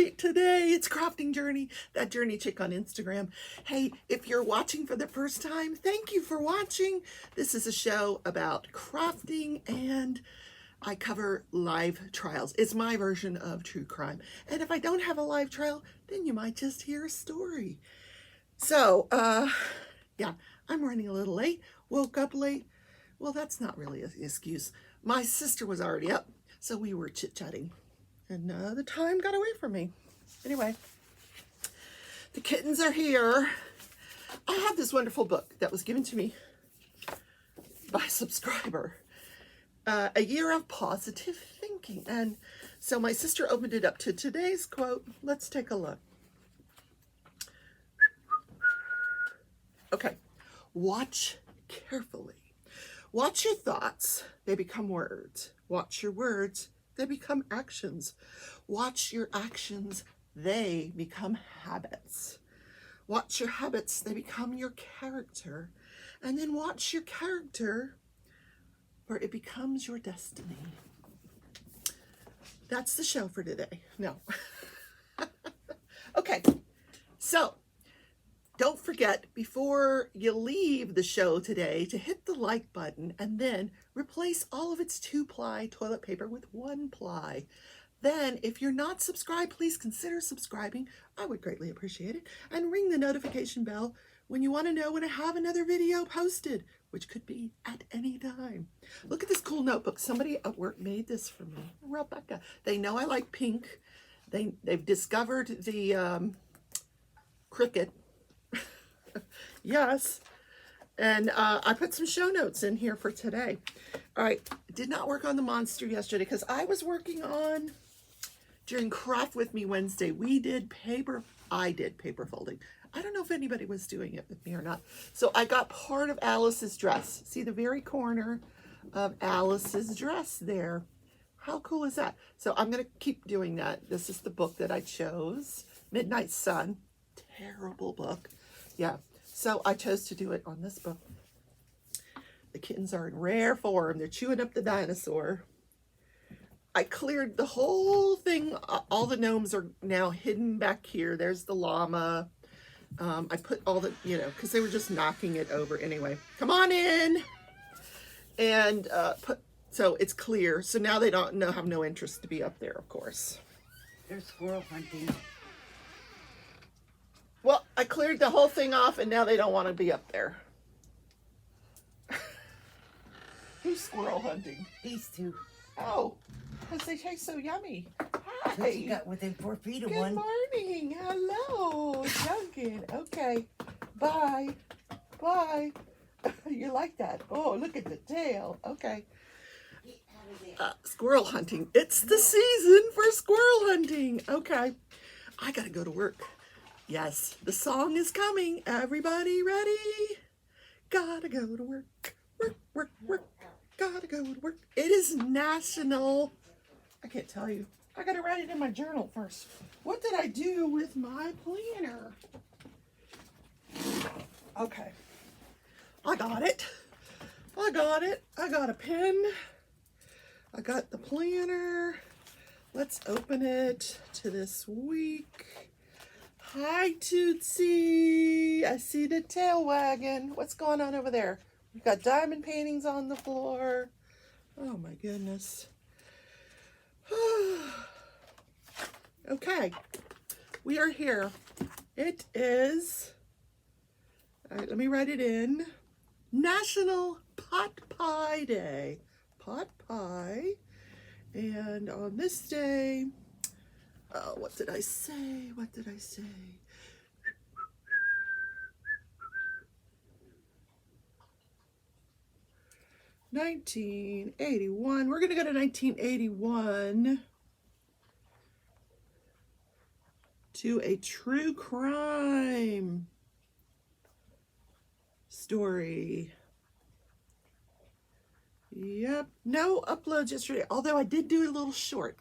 right, today it's Crafting Journey, that journey chick on Instagram. Hey, if you're watching for the first time, thank you for watching. This is a show about crafting and I cover live trials. It's my version of true crime. And if I don't have a live trial, then you might just hear a story. So, yeah, I'm running a little late, woke up late. Well, that's not really an excuse. My sister was already up, so we were chit-chatting. And the time got away from me. Anyway, the kittens are here. I have this wonderful book that was given to me by a subscriber. A Year of Positive Thinking. And so my sister opened it up to today's quote. Let's take a look. Okay. Watch carefully. Watch your thoughts. They become words. Watch your words. They become actions. Watch your actions. They become habits. Watch your habits. They become your character. And then watch your character, where it becomes your destiny. That's the show for today. No. Okay. So, don't forget, before you leave the show today, to hit the like button and then replace all of its 2-ply toilet paper with 1-ply. Then, if you're not subscribed, please consider subscribing. I would greatly appreciate it. And ring the notification bell when you want to know when I have another video posted, which could be at any time. Look at this cool notebook. Somebody at work made this for me. Rebecca. They know I like pink. They've discovered the cricket. Yes. And I put some show notes in here for today. All right. Did not work on the monster yesterday because I was working on, during Craft With Me Wednesday, I did paper folding. I don't know if anybody was doing it with me or not. So I got part of Alice's dress. See the very corner of Alice's dress there. How cool is that? So I'm going to keep doing that. This is the book that I chose. Midnight Sun. Terrible book. Yeah. So I chose to do it on this book. The kittens are in rare form. They're chewing up the dinosaur. I cleared the whole thing. All the gnomes are now hidden back here. There's the llama. I put all the, because they were just knocking it over anyway. Come on in. And so it's clear. So now they have no interest to be up there, of course. They're squirrel hunting. Well, I cleared the whole thing off and now they don't want to be up there. Who's squirrel hunting? These two. Oh, because they taste so yummy. Hi. What you got within 4 feet of Good one? morning. Hello, Duncan. Okay. Bye. Bye. You like that? Oh, look at the tail. Okay. Squirrel hunting. It's the season for squirrel hunting. Okay. I got to go to work. Yes, the song is coming. Everybody ready? Gotta go to work. Work, work, work. Gotta go to work. It is national. I can't tell you. I gotta write it in my journal first. What did I do with my planner? Okay. I got it. I got it. I got a pen. I got the planner. Let's open it to this week. Hi, Tootsie. I see the tail wagging. What's going on over there? We've got diamond paintings on the floor. Oh, my goodness. Okay. We are here. It is, all right, let me write it in. National Pot Pie Day. Pot pie. And on this day, what did I say? What did I say? $1981. We're going to go to 1981 to a true crime story. Yep, no uploads yesterday, although I did do a little short.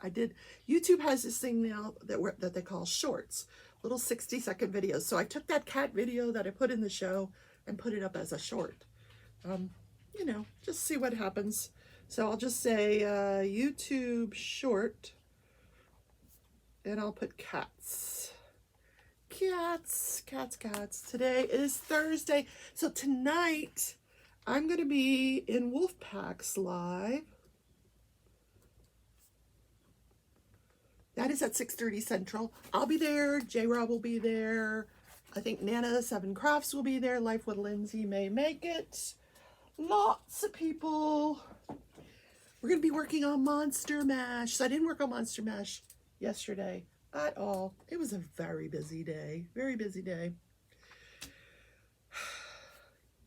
YouTube has this thing now that they call shorts, little 60-second videos. So I took that cat video that I put in the show and put it up as a short. Just see what happens. So I'll just say YouTube short and I'll put cats. Cats, cats, cats. Today is Thursday. So tonight I'm going to be in Wolfpack's live. That is at 6:30 Central. I'll be there. J-Rob will be there. I think Nana 7 Crafts will be there. Life with Lindsay may make it. Lots of people. We're going to be working on Monster Mash. So I didn't work on Monster Mash yesterday at all. It was a very busy day. Very busy day.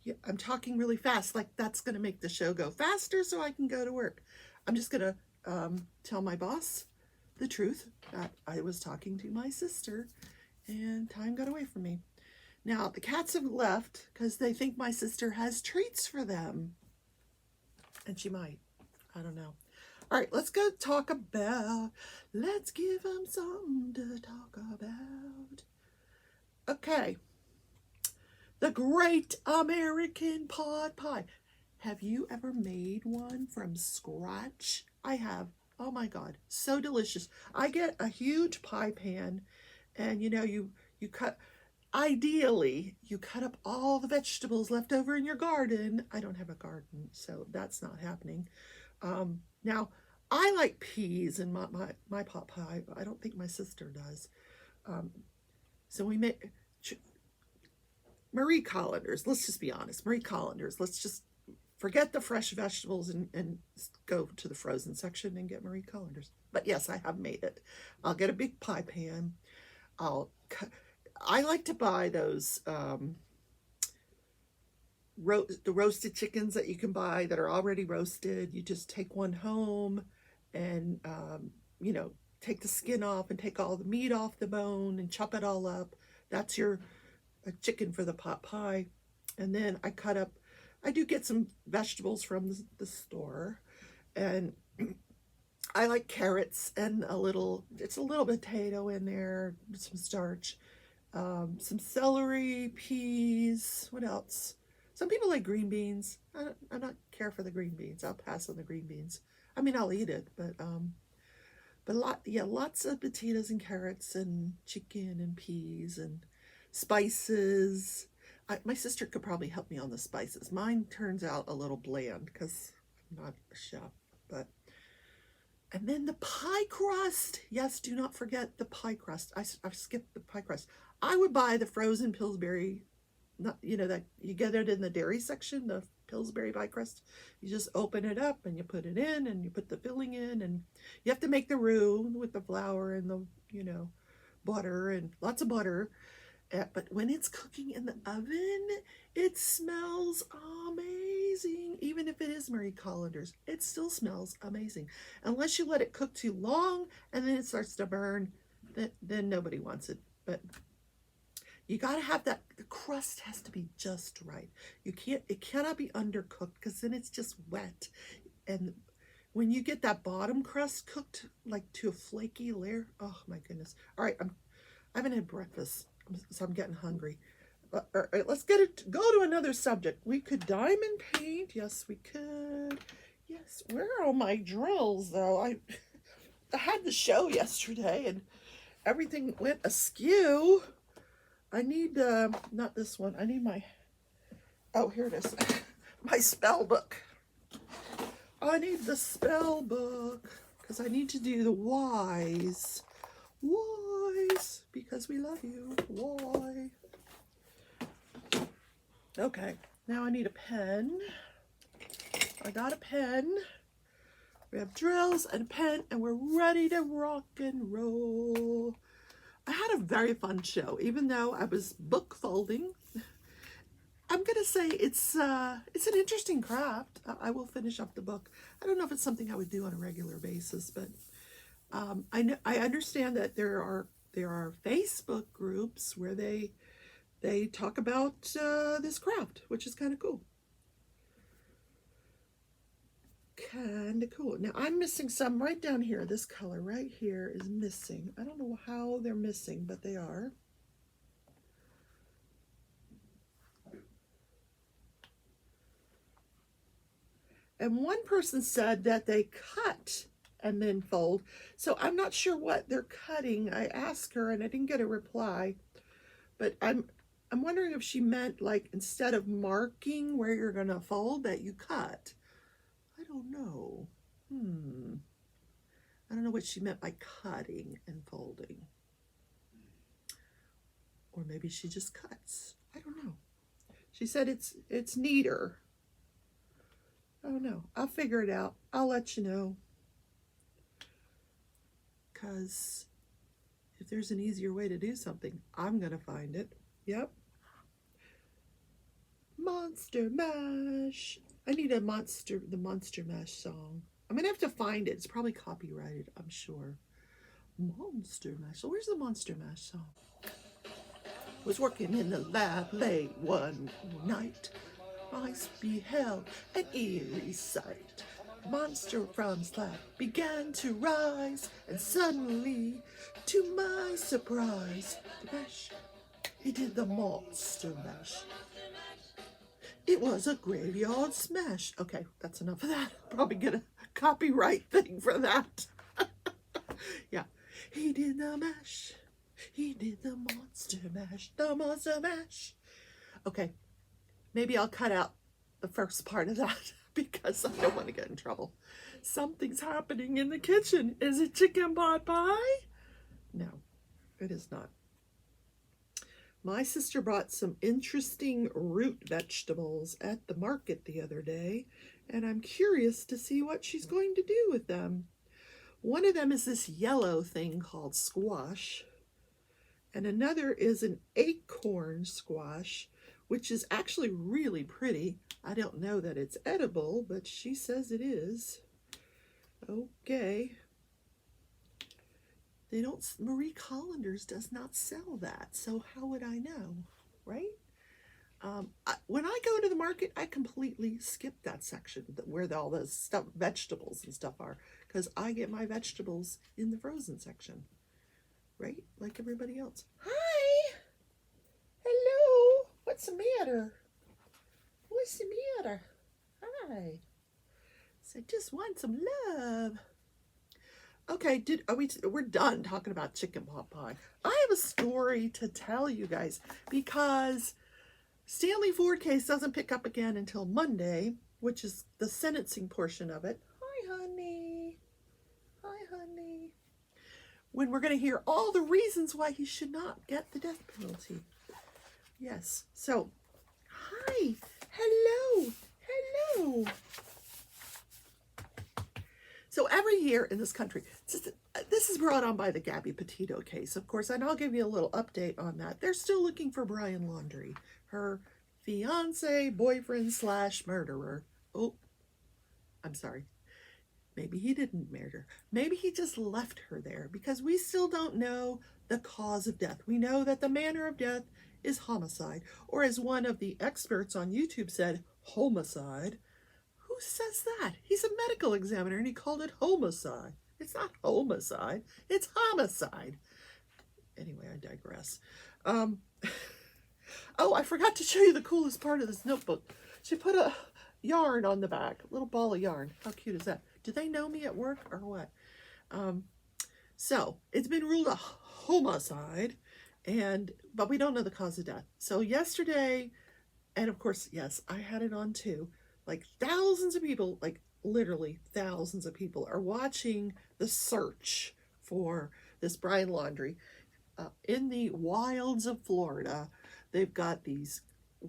Yeah, I'm talking really fast. Like that's going to make the show go faster so I can go to work. I'm just going to tell my boss the truth that I was talking to my sister and time got away from me. Now the cats have left because they think my sister has treats for them. And she might. I don't know. All right, let's go talk about, let's give them something to talk about. Okay. The Great American Pot Pie. Have you ever made one from scratch? I have. Oh my God, so delicious. I get a huge pie pan and you know, you cut, ideally, you cut up all the vegetables left over in your garden. I don't have a garden, so that's not happening. Now, I like peas in my pot pie, but I don't think my sister does. So we make Marie Collanders. Let's just be honest. Marie Collanders. Let's just forget the fresh vegetables and go to the frozen section and get Marie Collanders. But yes, I have made it. I'll get a big pie pan. I like to buy those the roasted chickens that you can buy that are already roasted. You just take one home and, you know, take the skin off and take all the meat off the bone and chop it all up. That's your chicken for the pot pie. And then I do get some vegetables from the store, and I like carrots and it's a little potato in there, some starch, some celery, peas, what else? Some people like green beans. I don't care for the green beans. I'll pass on the green beans. I mean, I'll eat it, but lots of potatoes and carrots and chicken and peas and spices. My sister could probably help me on the spices. Mine turns out a little bland because I'm not a chef, and then the pie crust. Yes, do not forget the pie crust. I've skipped the pie crust. I would buy the frozen Pillsbury. Not, you know, that you get it in the dairy section, the Pillsbury pie crust. You just open it up and you put it in and you put the filling in, and you have to make the roux with the flour and the, you know, butter and lots of butter. But when it's cooking in the oven, it smells amazing. Even if it is Marie Collanders, it still smells amazing. Unless you let it cook too long and then it starts to burn, then nobody wants it. But you got to have that, the crust has to be just right. It cannot be undercooked because then it's just wet. And when you get that bottom crust cooked like to a flaky layer, oh my goodness. All right, I haven't had breakfast, so I'm getting hungry. All right, let's go to another subject. We could diamond paint. Yes, we could. Yes, where are all my drills though? I had the show yesterday and everything went askew. I need, not this one. I need oh, here it is. My spell book. I need the spell book because I need to do the Y's. Y's, because we love you. Y. Okay, now I need a pen. I got a pen. We have drills and a pen, and we're ready to rock and roll. I had a very fun show, even though I was book folding. I'm gonna say it's an interesting craft. I will finish up the book. I don't know if it's something I would do on a regular basis, but I understand that there are Facebook groups where they talk about this craft, which is kind of cool. Kind of cool. Now I'm missing some right down here. This color right here is missing. I don't know how they're missing, but they are. And one person said that they cut and then fold. So I'm not sure what they're cutting. I asked her and I didn't get a reply. But I'm wondering if she meant like instead of marking where you're going to fold that you cut. I don't know. I don't know what she meant by cutting and folding. Or maybe she just cuts. I don't know. She said it's neater. I don't know. I'll figure it out. I'll let you know. Because if there's an easier way to do something, I'm going to find it. Yep. Monster Mash. I need the Monster Mash song. I'm going to have to find it. It's probably copyrighted, I'm sure. Monster Mash. So where's the Monster Mash song? Was working in the lab late one night. I beheld an eerie sight. Monster from slab began to rise, and suddenly, to my surprise, the mash, he did the monster mash. It was a graveyard smash. Okay, that's enough of that. Probably get a copyright thing for that. Yeah, he did the mash. He did the monster mash. The monster mash. Okay, maybe I'll cut out the first part of that because I don't want to get in trouble. Something's happening in the kitchen. Is it chicken pot pie? No, it is not. My sister bought some interesting root vegetables at the market the other day, and I'm curious to see what she's going to do with them. One of them is this yellow thing called squash, and another is an acorn squash, which is actually really pretty. I don't know that it's edible, but she says it is. Okay. They don't, Marie Collander's does not sell that, so how would I know, right? When I go to the market, I completely skip that section where all the stuff, vegetables and stuff are, because I get my vegetables in the frozen section, right? Like everybody else. Hi! Hello! What's the matter? What's the matter? Hi. So just want some love. Okay, we're done talking about chicken pot pie. I have a story to tell you guys because Stanley Ford case doesn't pick up again until Monday, which is the sentencing portion of it. Hi, honey. Hi, honey. When we're going to hear all the reasons why he should not get the death penalty. Yes. So, hi. Hello. Hello. So every year in this country, this is brought on by the Gabby Petito case, of course, and I'll give you a little update on that. They're still looking for Brian Laundrie, her fiance, boyfriend / murderer. Oh, I'm sorry. Maybe he didn't murder. Maybe he just left her there because we still don't know the cause of death. We know that the manner of death is homicide, or as one of the experts on YouTube said, homicide. Who says that? He's a medical examiner and he called it homicide. It's not homicide, it's homicide. Anyway, I digress. Oh, I forgot to show you the coolest part of this notebook. She put a yarn on the back, a little ball of yarn. How cute is that? Do they know me at work or what? So it's been ruled a homicide, but we don't know the cause of death. So yesterday, and of course, yes, I had it on too. Like thousands of people, like literally thousands of people are watching the search for this Brian Laundrie in the wilds of Florida. They've got these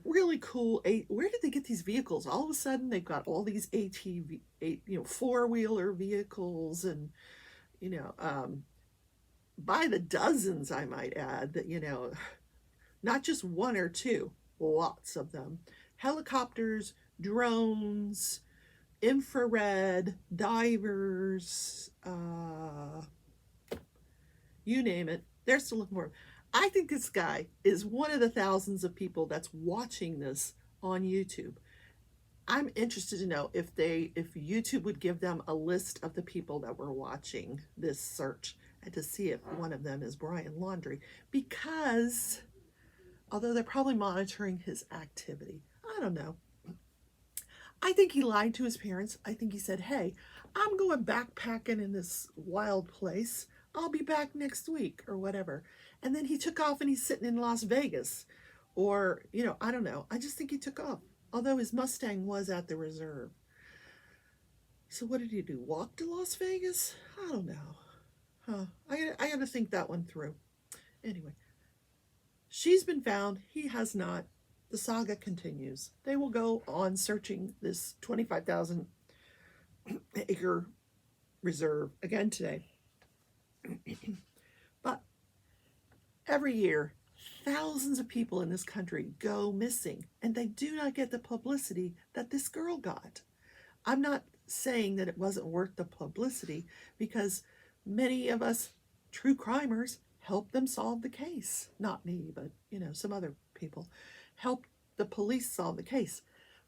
really cool, where did they get these vehicles? All of a sudden they've got all these ATV, four-wheeler vehicles and, by the dozens, I might add, that, not just one or two, lots of them. Helicopters, drones, infrared, divers, you name it. They're still looking for him. I think this guy is one of the thousands of people that's watching this on YouTube. I'm interested to know if YouTube would give them a list of the people that were watching this search and to see if one of them is Brian Laundrie, because although they're probably monitoring his activity, I don't know. I think he lied to his parents. I think he said, hey, I'm going backpacking in this wild place. I'll be back next week or whatever. And then he took off and he's sitting in Las Vegas. Or, I don't know. I just think he took off. Although his Mustang was at the reserve. So what did he do? Walk to Las Vegas? I don't know. Huh. I got to think that one through. Anyway, she's been found. He has not. The saga continues. They will go on searching this 25,000 acre reserve again today. But every year, thousands of people in this country go missing, and they do not get the publicity that this girl got. I'm not saying that it wasn't worth the publicity, because many of us true crimers help them solve the case. Not me, but some other people help the police solve the case.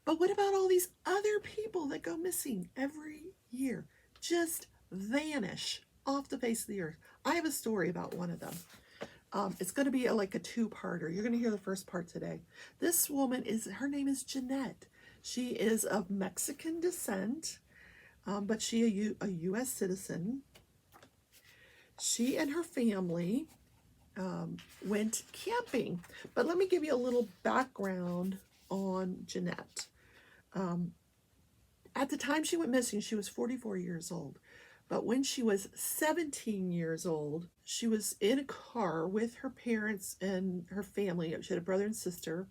But what about all these other people that go missing every year? Just vanish off the face of the earth. I have a story about one of them. It's going to be like a two-parter. You're going to hear the first part today. This woman her name is Jeanette. She is of Mexican descent, but she a U.S. citizen. She and her family went camping. But let me give you a little background on Jeanette. At the time she went missing, she was 44 years old. But when she was 17 years old, she was in a car with her parents and her family. She had a brother and sister.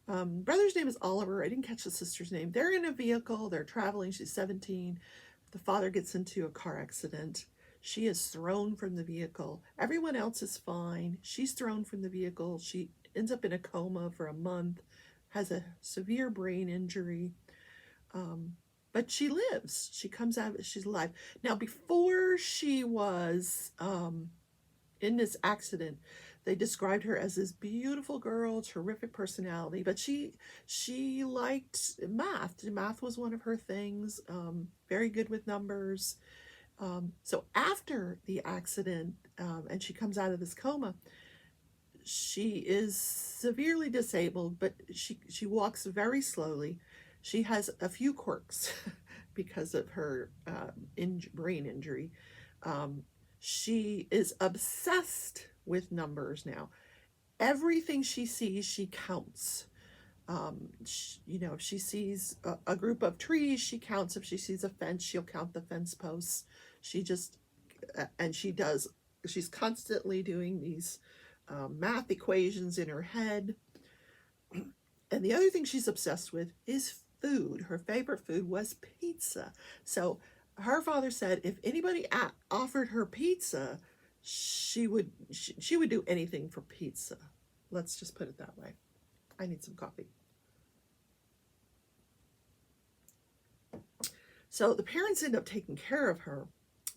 Brother's name is Oliver. I didn't catch the sister's name. They're in a vehicle. They're traveling. She's 17. The father gets into a car accident. She is thrown from the vehicle. Everyone else is fine. She's thrown from the vehicle. She ends up in a coma for a month, has a severe brain injury. But she lives. She comes out, she's alive. Now, before she was in this accident, they described her as this beautiful girl, terrific personality, but she liked math. Math was one of her things, very good with numbers. So after the accident, and she comes out of this coma, she is severely disabled, but she walks very slowly. She has a few quirks because of her brain injury. She is obsessed with numbers now. Everything she sees, she counts. If she sees a group of trees, she counts. If she sees a fence, she'll count the fence posts. She's constantly doing these math equations in her head. And the other thing she's obsessed with is food. Her favorite food was pizza. So her father said if anybody offered her pizza, she would do anything for pizza. Let's just put it that way. I need some coffee. So the parents end up taking care of her,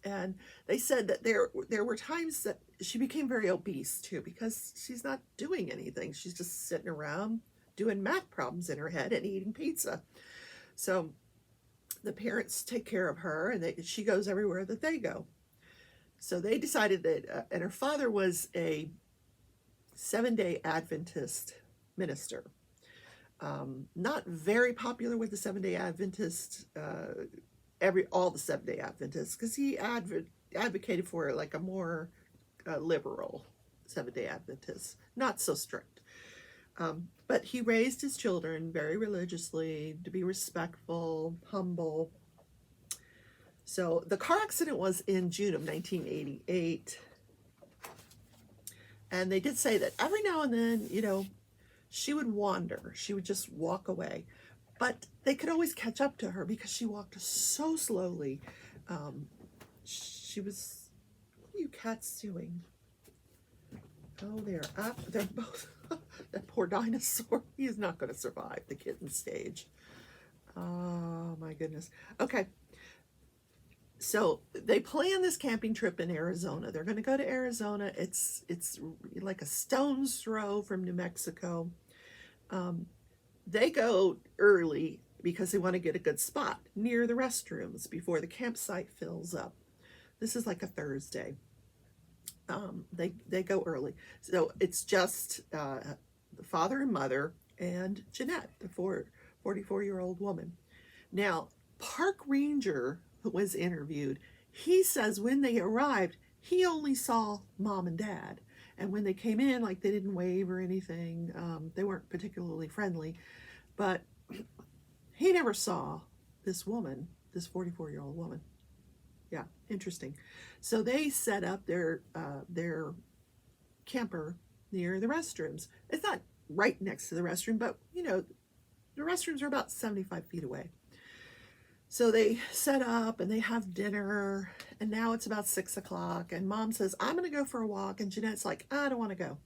and they said that there were times that she became very obese too, because she's not doing anything. She's just sitting around doing math problems in her head and eating pizza. So the parents take care of her, and she goes everywhere that they go. So they decided that, and her father was a 7-day Adventist minister. Not very popular with the 7-day Adventists, all the 7-day Adventists, because he advocated for like a more liberal 7-day Adventist, not so strict. But he raised his children very religiously, to be respectful, humble. So the car accident was in June of 1988. And they did say that every now and then, she would wander. She would just walk away. But they could always catch up to her because she walked so slowly. What are you cats doing? Oh, they're up. They're both. That poor dinosaur. He is not going to survive the kitten stage. Oh, my goodness. Okay. So they plan this camping trip in Arizona. They're going to go to Arizona. It's like a stone's throw from New Mexico. They go early because they want to get a good spot near the restrooms before the campsite fills up. This is like a Thursday. They go early. So it's just the father and mother and Jeanette, the 44-year-old woman. Now, park ranger was interviewed. He says when they arrived, he only saw mom and dad. And when they came in, like, they didn't wave or anything. They weren't particularly friendly. But he never saw this woman, this 44-year-old woman. Yeah, interesting. So they set up their camper near the restrooms. It's not right next to the restroom, but, you know, the restrooms are about 75 feet away. So they set up and they have dinner, and now it's about 6 o'clock, and mom says, I'm going to go for a walk, and Jeanette's like, I don't want to go.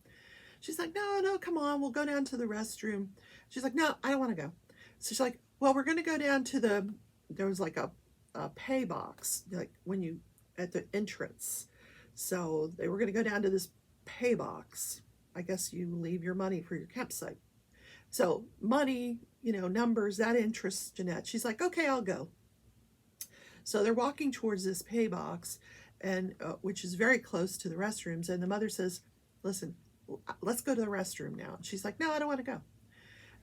She's like, no, come on, we'll go down to the restroom. She's like, no, I don't want to go. So she's like, well, we're going to go down to there was like a pay box, like when you, at the entrance. So they were going to go down to this pay box. I guess you leave your money for your campsite. So money, you know, numbers, that interests Jeanette. She's like, okay, I'll go. So they're walking towards this pay box, and which is very close to the restrooms. And the mother says, listen, let's go to the restroom now. And she's like, no, I don't want to go.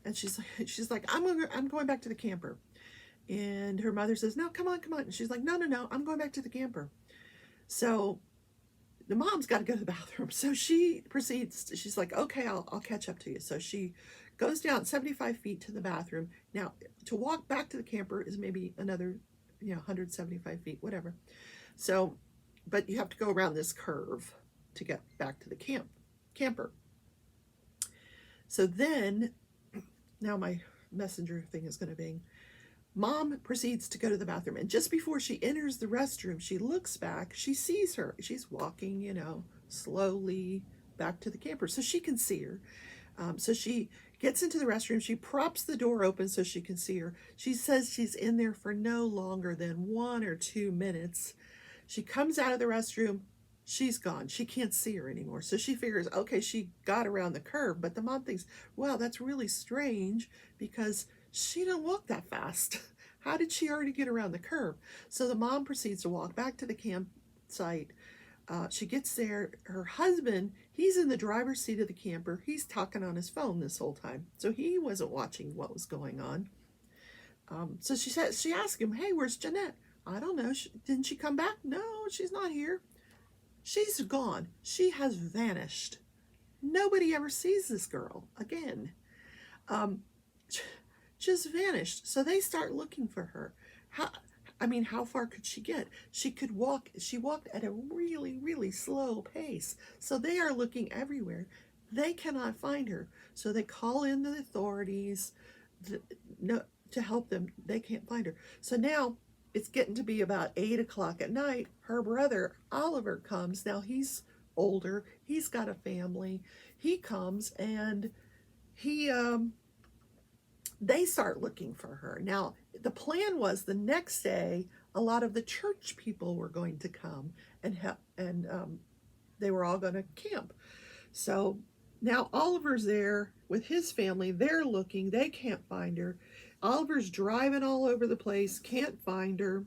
And she's like, I'm going back to the camper. And her mother says, no, come on. And she's like, no, I'm going back to the camper. So the mom's got to go to the bathroom. So she proceeds, she's like, okay, I'll catch up to you. So she goes down 75 feet to the bathroom. Now, to walk back to the camper is maybe another, 175 feet, whatever. So, but you have to go around this curve to get back to the camper. So then, now my messenger thing is going to bing. Mom proceeds to go to the bathroom, and just before she enters the restroom, she looks back. She sees her. She's walking, slowly back to the camper, so she can see her. So she gets into the restroom. She props the door open so she can see her. She says she's in there for no longer than 1 or 2 minutes. She comes out of the restroom. She's gone. She can't see her anymore. So she figures, okay, she got around the curve. But the mom thinks, wow, that's really strange because she didn't walk that fast. How did she already get around the curve? So the mom proceeds to walk back to the campsite. She gets there. Her husband, he's in the driver's seat of the camper. He's talking on his phone this whole time. So he wasn't watching what was going on. So she asked him, hey, where's Jeanette? I don't know. Didn't she come back? No, she's not here. She's gone. She has vanished. Nobody ever sees this girl again. Just vanished. So they start looking for her. How far could she get? She walked at a really, really slow pace. So they are looking everywhere. They cannot find her. So they call in the authorities to help them. They can't find her. So now it's getting to be about 8 o'clock at night. Her brother, Oliver, comes. Now he's older. He's got a family. He comes and they start looking for her. Now, the plan was the next day, a lot of the church people were going to come and they were all going to camp. So now Oliver's there with his family. They're looking. They can't find her. Oliver's driving all over the place. Can't find her.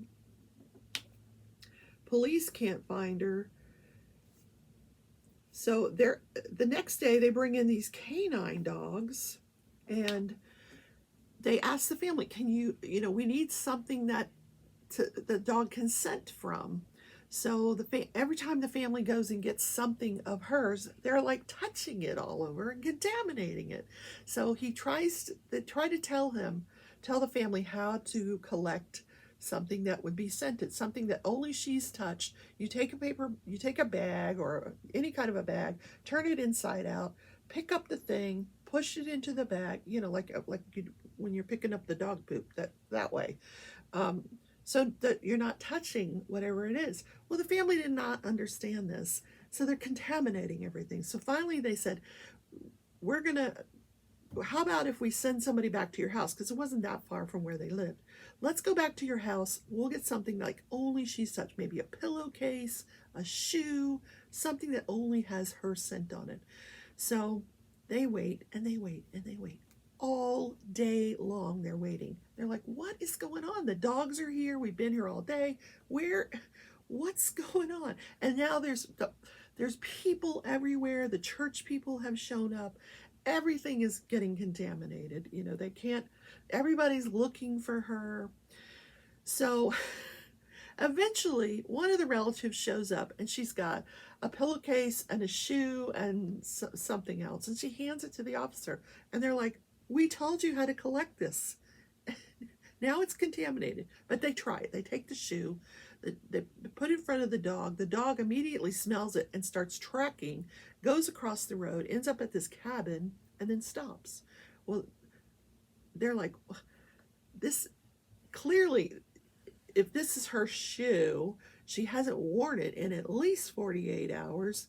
Police can't find her. So the next day, they bring in these canine dogs, and they ask the family, we need something that the dog can scent from. So every time the family goes and gets something of hers, they're like touching it all over and contaminating it. So they try to tell the family how to collect something that would be scented, something that only she's touched. You take a bag or any kind of a bag, turn it inside out, pick up the thing, push it into the bag, like when you're picking up the dog poop, that way. So that you're not touching whatever it is. Well, the family did not understand this. So they're contaminating everything. So finally they said, how about if we send somebody back to your house? Because it wasn't that far from where they lived. Let's go back to your house. We'll get something like only she's touched. Maybe a pillowcase, a shoe, something that only has her scent on it. So they wait and they wait and they wait. All day long they're waiting. They're like, what is going on? The dogs are here. We've been here all day. What's going on? And now there's people everywhere. The church people have shown up. Everything is getting contaminated. Everybody's looking for her. So Eventually, one of the relatives shows up and she's got a pillowcase and a shoe and something else. And she hands it to the officer. And they're like, we told you how to collect this. Now it's contaminated. But they try it. They take the shoe, they put it in front of the dog. The dog immediately smells it and starts tracking, goes across the road, ends up at this cabin, and then stops. Well, they're like, this clearly, if this is her shoe, she hasn't worn it in at least 48 hours.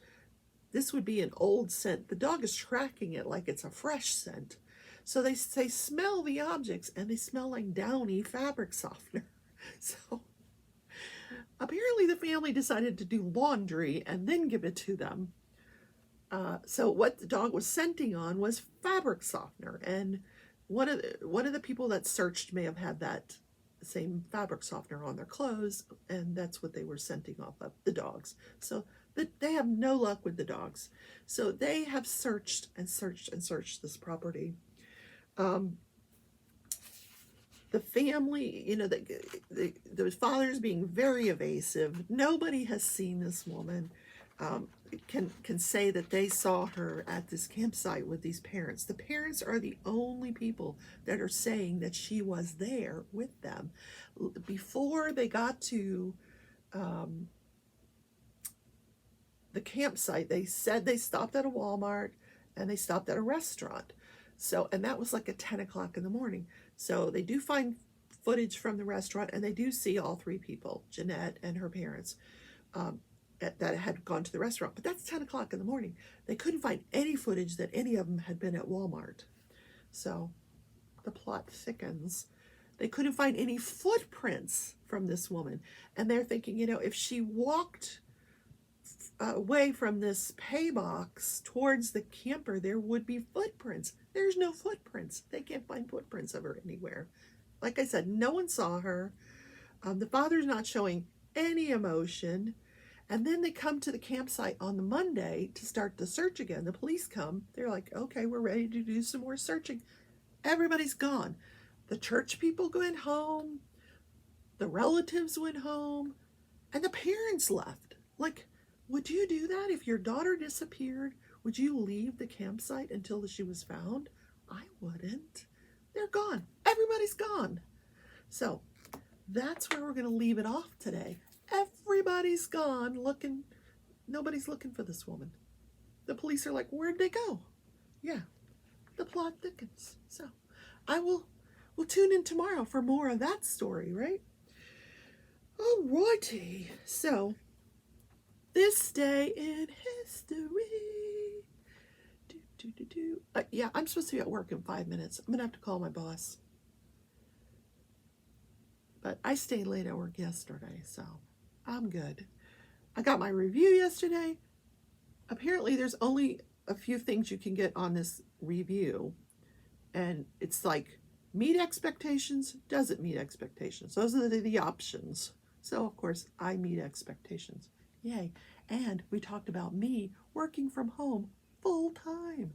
This would be an old scent. The dog is tracking it like it's a fresh scent. So they smell the objects, and they smell like downy fabric softener. So apparently the family decided to do laundry and then give it to them. So what the dog was scenting on was fabric softener, and one of the people that searched may have had that same fabric softener on their clothes, and that's what they were scenting off of, the dogs. So they have no luck with the dogs. So they have searched and searched and searched this property. The family, you know, the father's being very evasive. Nobody has seen this woman. Can say that they saw her at this campsite with these parents. The parents are the only people that are saying that she was there with them. Before they got to the campsite, they said they stopped at a Walmart and they stopped at a restaurant. So, and that was like at 10 o'clock in the morning. So they do find footage from the restaurant, and they do see all three people, Jeanette and her parents, that had gone to the restaurant. But that's 10 o'clock in the morning. They couldn't find any footage that any of them had been at Walmart. So the plot thickens. They couldn't find any footprints from this woman. And they're thinking, you know, if she walked away from this pay box towards the camper, there would be footprints. There's no footprints. They can't find footprints of her anywhere. Like I said, no one saw her. The father's not showing any emotion. And then they come to the campsite on the Monday to start the search again. The police come. They're like, okay, we're ready to do some more searching. Everybody's gone. The church people went home. The relatives went home. And the parents left. Like, would you do that if your daughter disappeared? Would you leave the campsite until she was found? I wouldn't. They're gone. Everybody's gone. So that's where we're going to leave it off today. Everybody's gone looking. Nobody's looking for this woman. The police are like, where'd they go? Yeah, the plot thickens. So we'll tune in tomorrow for more of that story, right? Alrighty. So this day in history. Yeah, I'm supposed to be at work in 5 minutes. I'm going to have to call my boss. But I stayed late at work yesterday, so I'm good. I got my review yesterday. Apparently, there's only a few things you can get on this review. And it's like, meet expectations, doesn't meet expectations. Those are the options. So, of course, I meet expectations. Yay. And we talked about me working from home full time.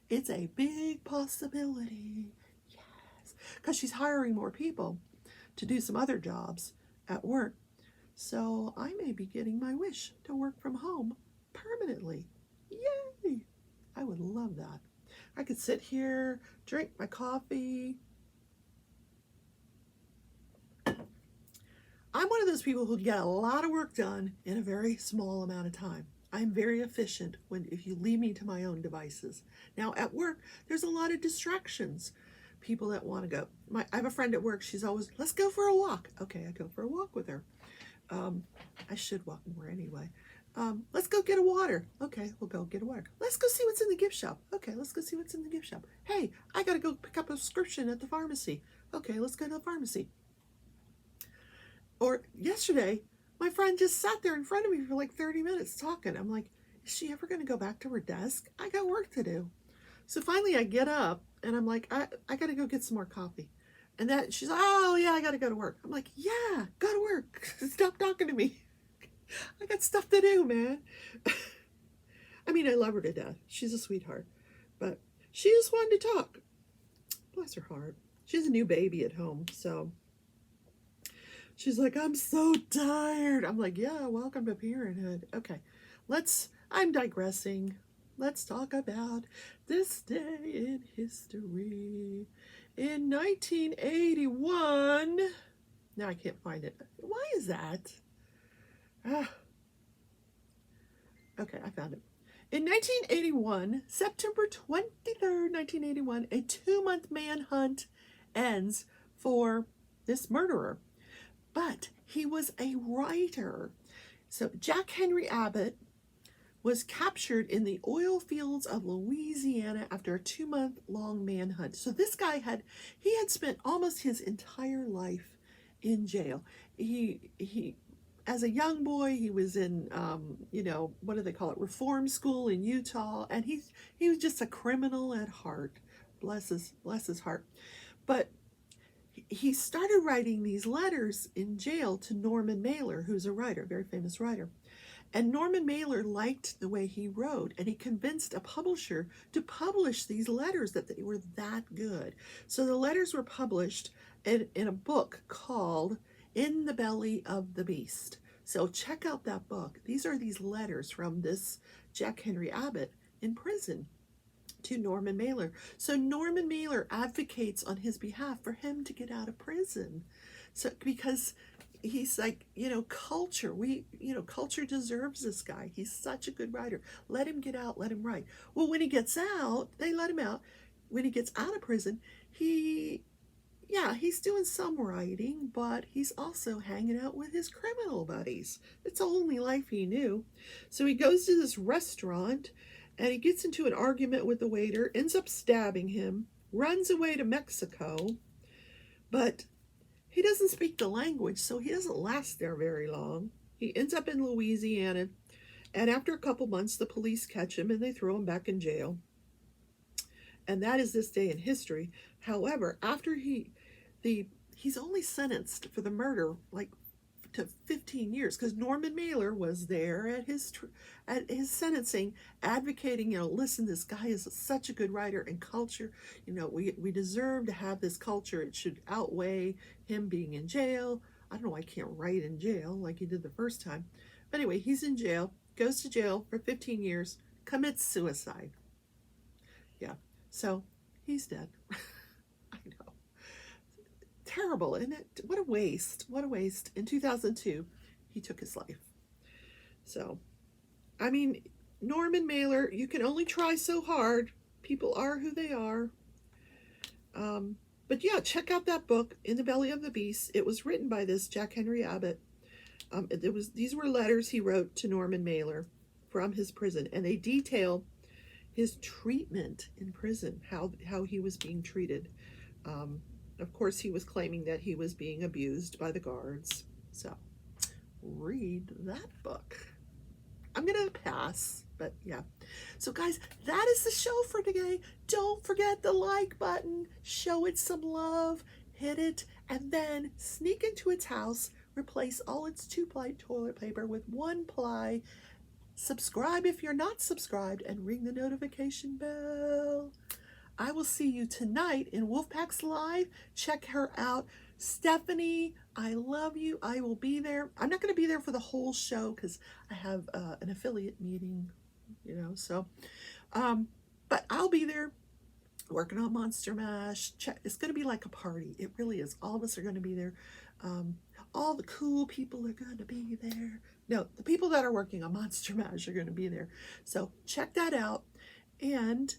It's a big possibility. Yes. Because she's hiring more people to do some other jobs at work. So I may be getting my wish to work from home permanently. Yay! I would love that. I could sit here, drink my coffee. I'm one of those people who get a lot of work done in a very small amount of time. I'm very efficient if you leave me to my own devices. Now at work, there's a lot of distractions. People that want to go. I have a friend at work. She's always, let's go for a walk. Okay, I go for a walk with her. I should walk more anyway. Let's go get a water. Okay, we'll go get a water. Let's go see what's in the gift shop. Okay, let's go see what's in the gift shop. Hey, I got to go pick up a prescription at the pharmacy. Okay, let's go to the pharmacy. Or yesterday, my friend just sat there in front of me for like 30 minutes talking. I'm like, is she ever going to go back to her desk? I got work to do. So finally I get up and I'm like, I got to go get some more coffee. And that she's like, oh yeah, I got to go to work. I'm like, yeah, go to work. Stop talking to me. I got stuff to do, man. I mean, I love her to death. She's a sweetheart. But she just wanted to talk. Bless her heart. She has a new baby at home, so She's like, I'm so tired. I'm like, yeah, welcome to parenthood. Okay, I'm digressing. Let's talk about this day in history. In 1981, now I can't find it. Why is that? Ah, okay, I found it. In 1981, September 23rd, 1981, a 2-month manhunt ends for this murderer. But he was a writer. So Jack Henry Abbott was captured in the oil fields of Louisiana after a 2-month-long manhunt. So this guy had spent almost his entire life in jail. He as a young boy, he was in what do they call it, reform school in Utah, and he was just a criminal at heart. Bless his heart. But he started writing these letters in jail to Norman Mailer, who's a writer, a very famous writer. And Norman Mailer liked the way he wrote, and he convinced a publisher to publish these letters, that they were that good. So the letters were published in a book called In the Belly of the Beast. So check out that book. These are these letters from this Jack Henry Abbott in prison to Norman Mailer. So Norman Mailer advocates on his behalf for him to get out of prison. So because he's like, culture, culture deserves this guy. He's such a good writer. Let him get out, let him write. Well, when he gets out, they let him out. When he gets out of prison, he's doing some writing, but he's also hanging out with his criminal buddies. It's the only life he knew. So he goes to this restaurant, and he gets into an argument with the waiter, ends up stabbing him, runs away to Mexico, but he doesn't speak the language, so he doesn't last there very long. He ends up in Louisiana, and after a couple months, the police catch him, and they throw him back in jail. And that is this day in history. However, after he's only sentenced for the murder, to 15 years, because Norman Mailer was there at his sentencing, advocating, listen, this guy is such a good writer, and culture, we deserve to have this culture. It should outweigh him being in jail. I don't know why I can't write in jail like he did the first time. But anyway, he's in jail, goes to jail for 15 years, commits suicide. Yeah, so he's dead. I know. Terrible, isn't it? What a waste. What a waste. In 2002, he took his life. So, I mean, Norman Mailer, you can only try so hard. People are who they are. But yeah, check out that book, In the Belly of the Beast. It was written by this Jack Henry Abbott. These were letters he wrote to Norman Mailer from his prison, and they detail his treatment in prison, how he was being treated. Of course, he was claiming that he was being abused by the guards. So, read that book. I'm going to pass, but yeah. So, guys, that is the show for today. Don't forget the like button. Show it some love. Hit it, and then sneak into its house. Replace all its 2-ply toilet paper with 1-ply. Subscribe if you're not subscribed, and ring the notification bell. I will see you tonight in Wolfpack's Live. Check her out. Stephanie, I love you. I will be there. I'm not going to be there for the whole show because I have an affiliate meeting, but I'll be there working on Monster Mash. It's going to be like a party. It really is. All of us are going to be there. All the cool people are going to be there. No, the people that are working on Monster Mash are going to be there. So check that out. And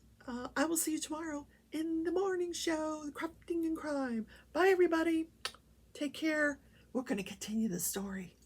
I will see you tomorrow in the morning show, Crafting and Crime. Bye, everybody. Take care. We're going to continue the story.